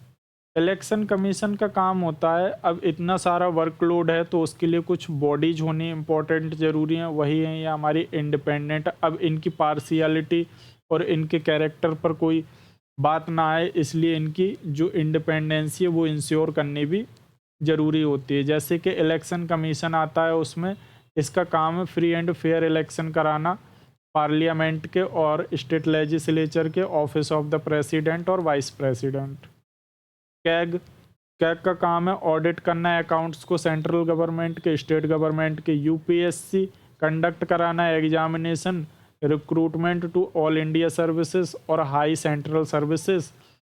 Election commission का काम होता है, अब इतना सारा वर्कलोड है तो उसके लिए कुछ बॉडीज होनी इम्पोर्टेंट ज़रूरी हैं, वही है ये हमारी इंडिपेंडेंट। अब इनकी पार्शियलिटी और इनके कैरेक्टर पर कोई बात ना आए, इसलिए इनकी जो इंडिपेंडेंसी है वो इंश्योर करनी भी ज़रूरी होती है। जैसे कि इलेक्शन कमीशन आता है, उसमें इसका काम है फ्री एंड फेयर इलेक्शन कराना पार्लियामेंट के और स्टेट लेजिस्लेचर के, ऑफिस ऑफ द प्रेसिडेंट और वाइस प्रेसिडेंट। कैग, कैग का काम है ऑडिट करना है अकाउंट्स को सेंट्रल गवर्नमेंट के, स्टेट गवर्नमेंट के। यूपीएससी कंडक्ट कराना है examination recruitment to all India services और हाई सेंट्रल सर्विसेज,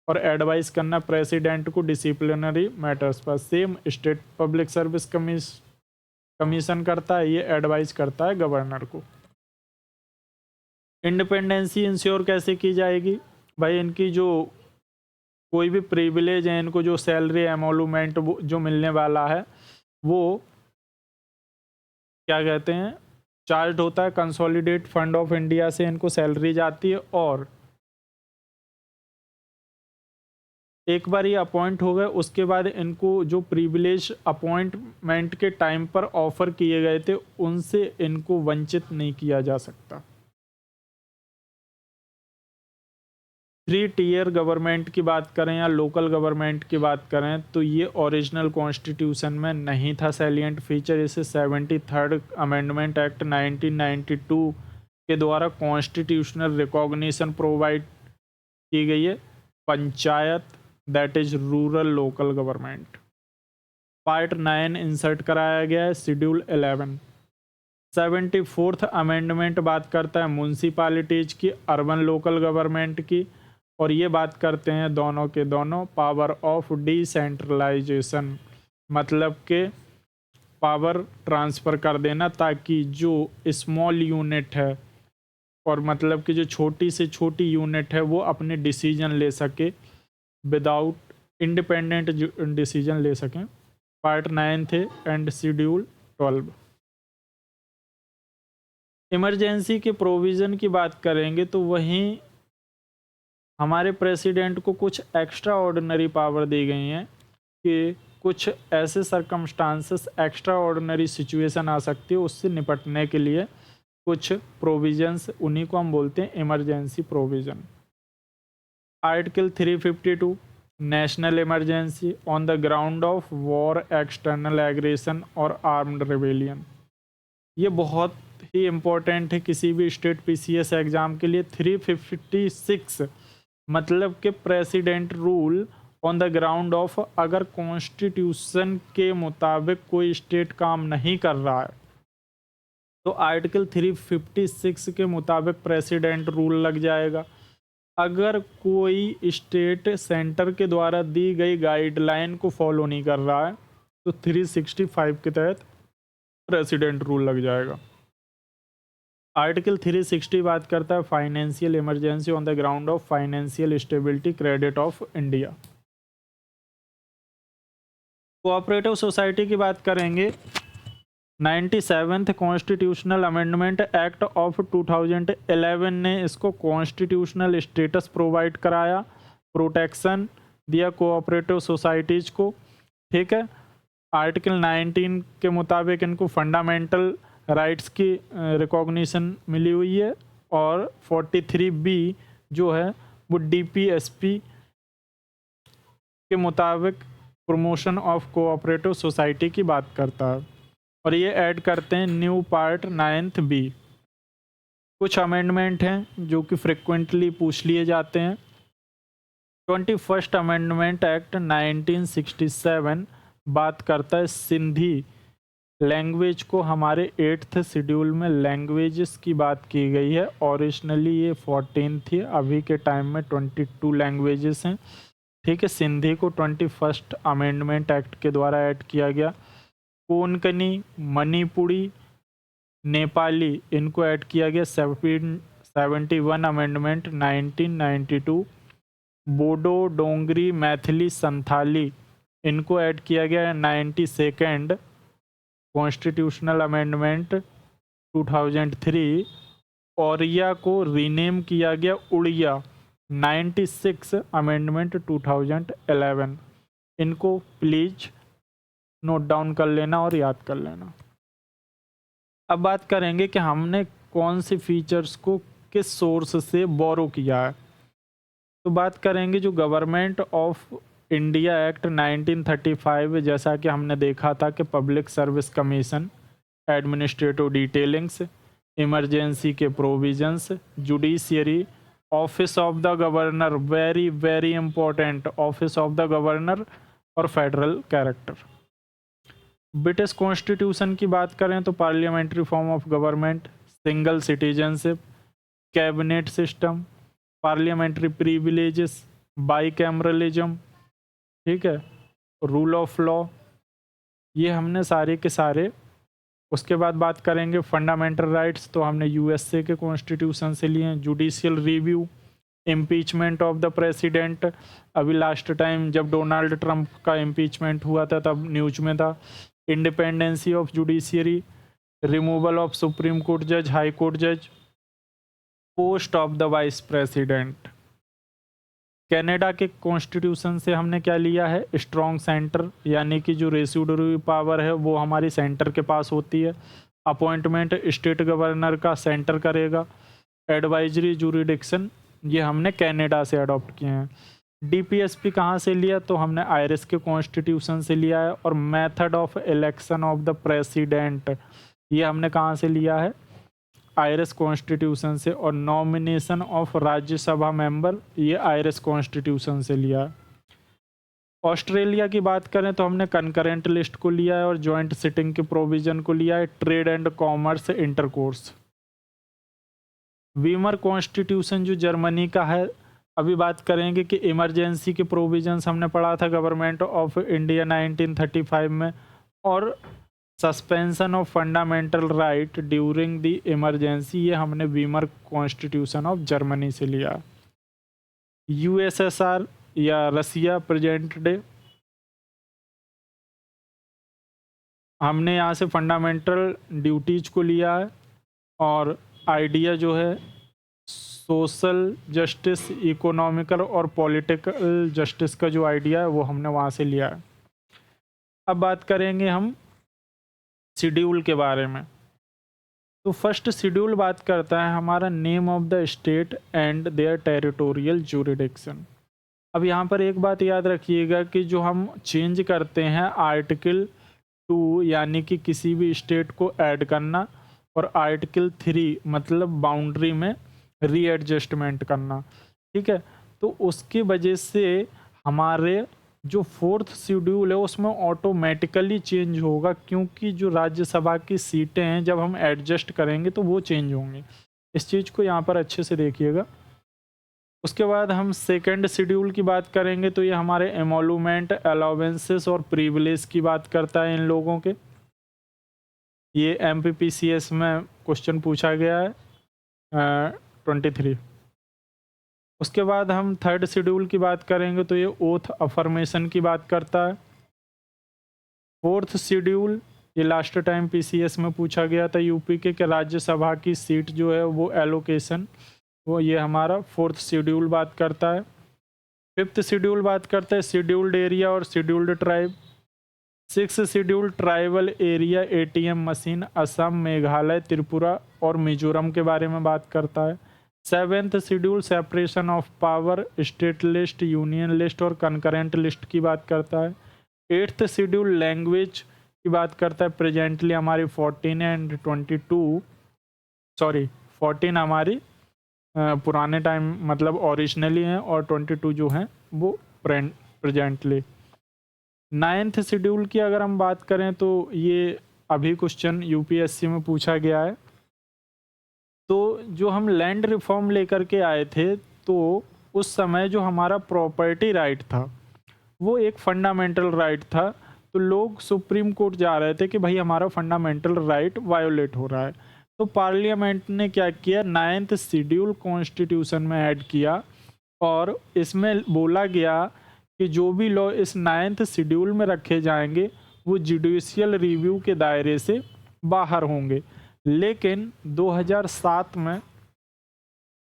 और एडवाइस करना प्रेसिडेंट को डिसिप्लिनरी मैटर्स पर। Same state public service commission करता है, ये एडवाइस करता है गवर्नर को। इंडिपेंडेंसी इंश्योर कैसे की जाएगी भाई, इनकी जो कोई भी प्रिविलेज है, इनको जो सैलरी एमोलूमेंट जो मिलने वाला है वो क्या कहते हैं, चार्ज होता है कंसोलिडेट फंड ऑफ इंडिया से, इनको सैलरी जाती है। और एक बार ये अपॉइंट हो गए उसके बाद इनको जो प्रिविलेज अपॉइंटमेंट के टाइम पर ऑफर किए गए थे उनसे इनको वंचित नहीं किया जा सकता। 3 टियर गवर्नमेंट की बात करें या लोकल गवर्नमेंट की बात करें तो ये ओरिजिनल कॉन्स्टिट्यूशन में नहीं था सैलिएंट फीचर। इसे 73rd अमेंडमेंट एक्ट 1992 के द्वारा कॉन्स्टिट्यूशनल रिकॉग्निशन प्रोवाइड की गई है। Panchayat that is rural local government. Part 9 insert कराया गया है शेड्यूल 11। 74th अमेंडमेंट बात करता है म्यूनसिपालिटीज की, अर्बन लोकल गवर्नमेंट की, और ये बात करते हैं दोनों के दोनों पावर ऑफ डिसेंट्रलाइजेशन, मतलब के पावर ट्रांसफ़र कर देना ताकि जो स्मॉल यूनिट है और मतलब कि जो छोटी से छोटी यूनिट है वो अपने डिसीजन ले सके, विदाउट इंडिपेंडेंट डिसीजन ले सकें। पार्ट 9 थे एंड शेड्यूल 12। इमरजेंसी के प्रोविज़न की बात करेंगे तो वहीं हमारे प्रेसिडेंट को कुछ एक्स्ट्रा ऑर्डिनरी पावर दी गई हैं कि कुछ ऐसे सरकमस्टांसेस, एक्स्ट्रा ऑर्डिनरी सिचुएशन आ सकती है, उससे निपटने के लिए कुछ प्रोविजंस, उन्हीं को हम बोलते हैं emergency provision. Article 352 national emergency on the ground of war, external aggression और आर्म्ड रिबेलियन। ये बहुत ही इम्पोर्टेंट है किसी भी स्टेट पीसीएस एग्ज़ाम के लिए। 356 मतलब कि president rule on the ground of, अगर कॉन्स्टिट्यूशन के मुताबिक कोई स्टेट काम नहीं कर रहा है तो आर्टिकल 356 के मुताबिक प्रेसिडेंट रूल लग जाएगा। अगर कोई स्टेट सेंटर के द्वारा दी गई गाइडलाइन को फॉलो नहीं कर रहा है तो 365 के तहत प्रेसिडेंट रूल लग जाएगा। आर्टिकल 360 बात करता है financial emergency on the ground of financial stability credit of India. Cooperative society की बात करेंगे। 97th constitutional amendment act of 2011 ने इसको कॉन्स्टिट्यूशनल स्टेटस प्रोवाइड कराया, प्रोटेक्शन दिया कोऑपरेटिव सोसाइटीज़ को, ठीक है। आर्टिकल 19 के मुताबिक इनको फंडामेंटल राइट्स की रिकॉग्निशन मिली हुई है, और 43B जो है वो DPSP के मुताबिक प्रमोशन ऑफ कोऑपरेटिव सोसाइटी की बात करता है। और ये ऐड करते हैं न्यू पार्ट 9B। कुछ अमेंडमेंट हैं जो कि फ्रिक्वेंटली पूछ लिए जाते हैं। 21st अमेंडमेंट एक्ट 1967 बात करता है सिंधी लैंग्वेज को। हमारे 8th शेड्यूल में लैंग्वेजेस की बात की गई है। ओरिजिनली ये 14 थी, अभी के टाइम में 22 लैंग्वेजेस हैं, ठीक है। सिंधी को 21st अमेंडमेंट एक्ट के द्वारा ऐड किया गया। कोंकणी, मणिपुरी, नेपाली, इनको ऐड किया गया 71 अमेंडमेंट 1992। बोडो, डोंगरी, मैथिली, संथाली, इनको ऐड किया गया 92nd कॉन्स्टिट्यूशनल अमेंडमेंट 2003। ओरिया को रीनेम किया गया उड़िया 96 अमेंडमेंट 2011। इनको प्लीज नोट डाउन कर लेना और याद कर लेना। अब बात करेंगे कि हमने कौन से फीचर्स को किस सोर्स से बोरो किया है। तो बात करेंगे जो गवर्नमेंट ऑफ इंडिया एक्ट 1935, जैसा कि हमने देखा था कि public service commission, administrative detailings, emergency के provisions, judiciary, office of the governor, very very important, office of the governor, और फेडरल कैरेक्टर। ब्रिटिश कॉन्स्टिट्यूशन की बात करें तो parliamentary form of government, single citizenship, cabinet system, parliamentary privileges, bicameralism, ठीक है, rule of law, ये हमने सारे के सारे। उसके बाद बात करेंगे फंडामेंटल राइट्स, तो हमने यूएसए के कॉन्स्टिट्यूशन से लिए हैं। Judicial review, impeachment of the president, अभी लास्ट टाइम जब डोनाल्ड ट्रंप का इम्पीचमेंट हुआ था तब न्यूज में था। Independency of judiciary, removal of supreme court जज, हाई कोर्ट जज, post of the vice president. Canada के कॉन्स्टिट्यूशन से हमने क्या लिया है, स्ट्रॉन्ग सेंटर, यानी कि जो रेसिडुअरी पावर है वो हमारी सेंटर के पास होती है। अपॉइंटमेंट स्टेट गवर्नर का सेंटर करेगा। एडवाइजरी जुरिडिक्शन, ये हमने कनाडा से अडॉप्ट किए हैं। डीपीएसपी कहाँ से लिया, तो हमने आयरिश के कॉन्स्टिट्यूशन से लिया है। और method of election of the president, ये हमने कहाँ से लिया है, आयरिश कॉन्स्टिट्यूशन से। और नॉमिनेशन ऑफ राज्यसभा मेंबर, ये आयरिश कॉन्स्टिट्यूशन से लिया है। ऑस्ट्रेलिया की बात करें तो हमने कंकरेंट लिस्ट को लिया है और जॉइंट सिटिंग के प्रोविजन को लिया है। Trade and commerce intercourse. Weimar constitution जो जर्मनी का है, अभी बात करेंगे कि इमरजेंसी के प्रोविजंस हमने पढ़ा था गवर्नमेंट ऑफ इंडिया 1935 में। और suspension of fundamental right during the emergency, ये हमने वीमर कॉन्स्टिट्यूशन ऑफ जर्मनी से लिया। यूएसएसआर या रसिया प्रेजेंट डे, हमने यहाँ से फंडामेंटल ड्यूटीज को लिया है। और आइडिया जो है सोशल जस्टिस, इकोनॉमिकल और पॉलिटिकल जस्टिस का जो आइडिया है वो हमने वहाँ से लिया है। अब बात करेंगे हम शेड्यूल के बारे में। तो फर्स्ट शेड्यूल बात करता है हमारा name of the state and their territorial jurisdiction. अब यहाँ पर एक बात याद रखिएगा कि जो हम चेंज करते हैं आर्टिकल 2 यानी कि किसी भी स्टेट को ऐड करना, और आर्टिकल 3 मतलब बाउंड्री में रीएडजस्टमेंट करना, ठीक है। तो उसकी वजह से हमारे जो फोर्थ शेड्यूल है उसमें ऑटोमेटिकली चेंज होगा, क्योंकि जो राज्यसभा की सीटें हैं जब हम एडजस्ट करेंगे तो वो चेंज होंगी। इस चीज़ को यहाँ पर अच्छे से देखिएगा। उसके बाद हम सेकंड शेड्यूल की बात करेंगे, तो ये हमारे एमोलूमेंट, अलाउंसेस और प्रिविलेज की बात करता है इन लोगों के। ये MPPCS में क्वेश्चन पूछा गया है 23। उसके बाद हम थर्ड शेड्यूल की बात करेंगे, तो ये ओथ अफर्मेशन की बात करता है। फोर्थ शेड्यूल, ये लास्ट टाइम PCS में पूछा गया था यूपी के कि राज्यसभा की सीट जो है वो एलोकेशन, वो ये हमारा फोर्थ शेड्यूल बात करता है। फिफ्थ शेड्यूल बात करता है शेड्यूल्ड एरिया और scheduled tribe. Six schedule tribal area ATM machine Assam, Meghalaya, Tripura और मिजोरम के बारे में बात करता है। Seventh schedule separation of power, state list, union list और कंकरेंट लिस्ट की बात करता है। एट्थ शेड्यूल लैंग्वेज की बात करता है। प्रेजेंटली हमारी 14 एंड 22, सॉरी 14 हमारी पुराने टाइम मतलब ओरिजिनली हैं और 22 जो हैं वो प्रेजेंटली। नाइन्थ शेड्यूल की अगर हम बात करें तो ये अभी क्वेश्चन UPSC में पूछा गया है। तो जो हम लैंड रिफॉर्म लेकर के आए थे, तो उस समय जो हमारा प्रॉपर्टी राइट था वो एक फंडामेंटल राइट था। तो लोग सुप्रीम कोर्ट जा रहे थे कि भाई हमारा फंडामेंटल राइट वायोलेट हो रहा है। तो पार्लियामेंट ने क्या किया, 9th शेड्यूल कॉन्स्टिट्यूशन में ऐड किया और इसमें बोला गया कि जो भी लॉ इस 9th शेड्यूल में रखे जाएंगे वो जुडिशियल रिव्यू के दायरे से बाहर होंगे। लेकिन 2007 में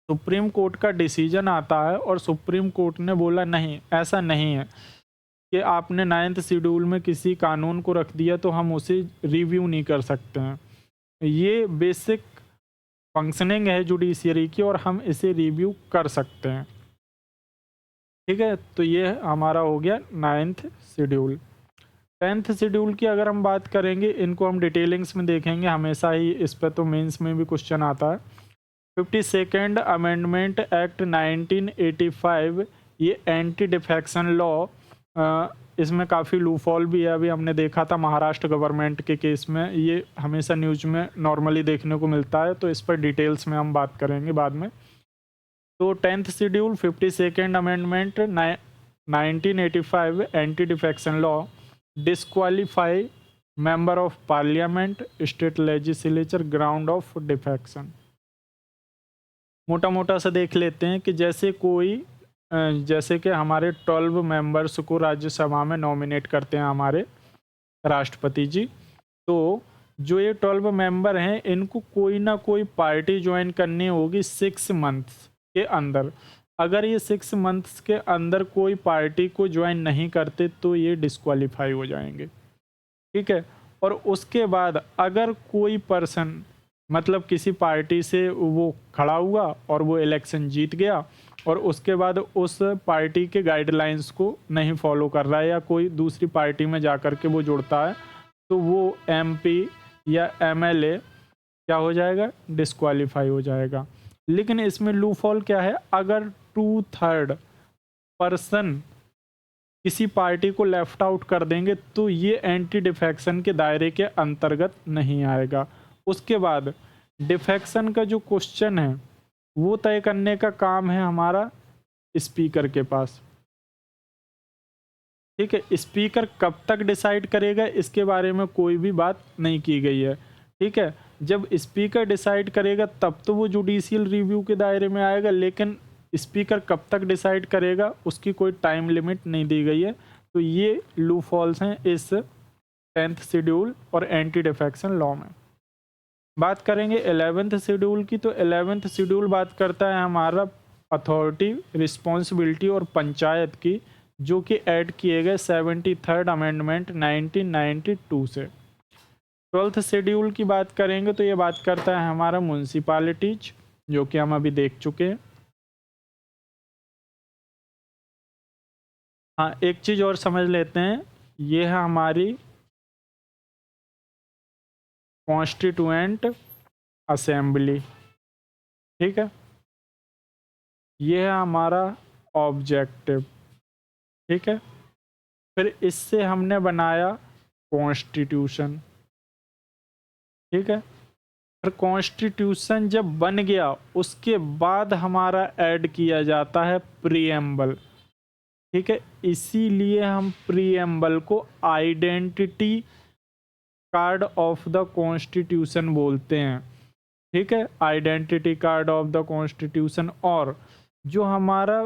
सुप्रीम कोर्ट का डिसीजन आता है और सुप्रीम कोर्ट ने बोला नहीं, ऐसा नहीं है कि आपने 9th शेड्यूल में किसी कानून को रख दिया तो हम उसे रिव्यू नहीं कर सकते हैं। ये बेसिक फंक्शनिंग है जुडिशियरी की और हम इसे रिव्यू कर सकते हैं, ठीक है। तो ये हमारा हो गया 9th शेड्यूल। 10th शेड्यूल की अगर हम बात करेंगे, इनको हम डिटेलिंग्स में देखेंगे, हमेशा ही इस पर तो मेंस में भी क्वेश्चन आता है। 52nd अमेंडमेंट एक्ट 1985, ये एंटी डिफेक्शन लॉ इसमें काफ़ी लूफॉल भी है। अभी हमने देखा था महाराष्ट्र गवर्नमेंट के केस में, ये हमेशा न्यूज में नॉर्मली देखने को मिलता है, तो इस पर डिटेल्स में हम बात करेंगे बाद में। तो 10th schedule 52nd amendment 1985 anti defection law disqualify member of parliament state legislature ground of defection. मोटा मोटा सा देख लेते हैं कि जैसे कि हमारे 12 मेंबर्स को राज्यसभा में नॉमिनेट करते हैं हमारे राष्ट्रपति जी, तो जो ये 12 मेंबर हैं इनको कोई ना कोई पार्टी ज्वाइन करनी होगी 6 मंथ्स के अंदर। अगर ये 6 मंथ्स के अंदर कोई पार्टी को ज्वाइन नहीं करते तो ये डिस्क्वालीफाई हो जाएंगे, ठीक है। और उसके बाद अगर कोई पर्सन मतलब किसी पार्टी से वो खड़ा हुआ और वो इलेक्शन जीत गया और उसके बाद उस पार्टी के गाइडलाइंस को नहीं फॉलो कर रहा है या कोई दूसरी पार्टी में जा कर के वो जुड़ता है, तो वो एमपी या एमएलए क्या हो जाएगा, डिस्क्वालीफाई हो जाएगा। लेकिन इसमें लूफॉल क्या है, अगर 2/3 पर्सन किसी पार्टी को लेफ्ट आउट कर देंगे तो ये एंटी डिफेक्शन के दायरे के अंतर्गत नहीं आएगा। उसके बाद डिफेक्शन का जो क्वेश्चन है वो तय करने का काम है हमारा स्पीकर के पास, ठीक है। स्पीकर कब तक डिसाइड करेगा इसके बारे में कोई भी बात नहीं की गई है, ठीक है। जब स्पीकर डिसाइड करेगा तब तो वो जुडिशियल रिव्यू के दायरे में आएगा, लेकिन स्पीकर कब तक डिसाइड करेगा उसकी कोई टाइम लिमिट नहीं दी गई है। तो ये लूफॉल्स हैं इस 10th शेड्यूल और एंटी डिफेक्शन लॉ में। बात करेंगे 11th शेड्यूल की, तो 11th शेड्यूल बात करता है हमारा अथॉरिटी, रिस्पॉन्सिबिलिटी और पंचायत की, जो कि ऐड किए गए 73rd अमेंडमेंट 1992 से। 12th शेड्यूल की बात करेंगे तो ये बात करता है हमारा म्यूनसिपालिटीज, जो कि हम अभी देख चुके हैं। हाँ, एक चीज़ और समझ लेते हैं, ये है हमारी कॉन्स्टिट्यूएंट असेंबली, ठीक है। ये है हमारा ऑब्जेक्टिव, ठीक है। फिर इससे हमने बनाया कॉन्स्टिट्यूशन, ठीक है। फिर कॉन्स्टिट्यूशन जब बन गया उसके बाद हमारा ऐड किया जाता है प्रीएम्बल, ठीक है। इसीलिए हम प्रीएम्बल को identity card of the constitution बोलते हैं, ठीक है, identity card of the constitution. और जो हमारा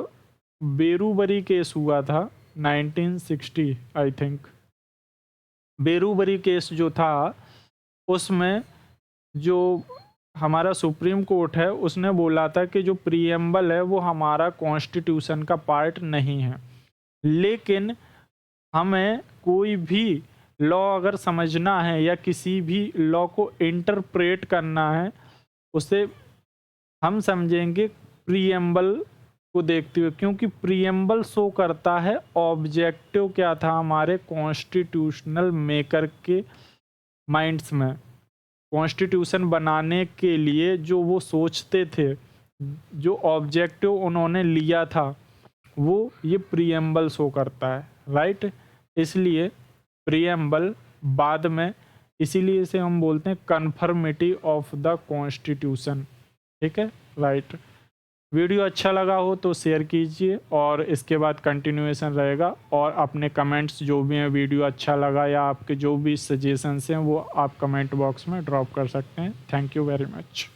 बेरूबरी केस हुआ था 1960 आई थिंक, बेरूबरी केस जो था उसमें जो हमारा सुप्रीम कोर्ट है उसने बोला था कि जो प्रीएम्बल है वो हमारा कॉन्स्टिट्यूशन का पार्ट नहीं है। लेकिन हमें कोई भी लॉ अगर समझना है या किसी भी लॉ को इंटरप्रेट करना है, उसे हम समझेंगे प्रीएम्बल को देखते हुए, क्योंकि प्रीएम्बल शो करता है ऑब्जेक्टिव क्या था हमारे कॉन्स्टिट्यूशनल मेकर के माइंड्स में। कॉन्स्टिट्यूशन बनाने के लिए जो वो सोचते थे, जो ऑब्जेक्टिव उन्होंने लिया था, वो ये प्रीएम्बल शो करता है, राइट। इसलिए प्रीएम्बल बाद में, इसीलिए इसे हम बोलते हैं कन्फर्मिटी ऑफ द कॉन्स्टिट्यूशन, ठीक है, राइट। वीडियो अच्छा लगा हो तो शेयर कीजिए और इसके बाद कंटिन्यूएशन रहेगा। और अपने कमेंट्स जो भी हैं, वीडियो अच्छा लगा या आपके जो भी सजेशंस हैं वो आप कमेंट बॉक्स में ड्रॉप कर सकते हैं। Thank you very much.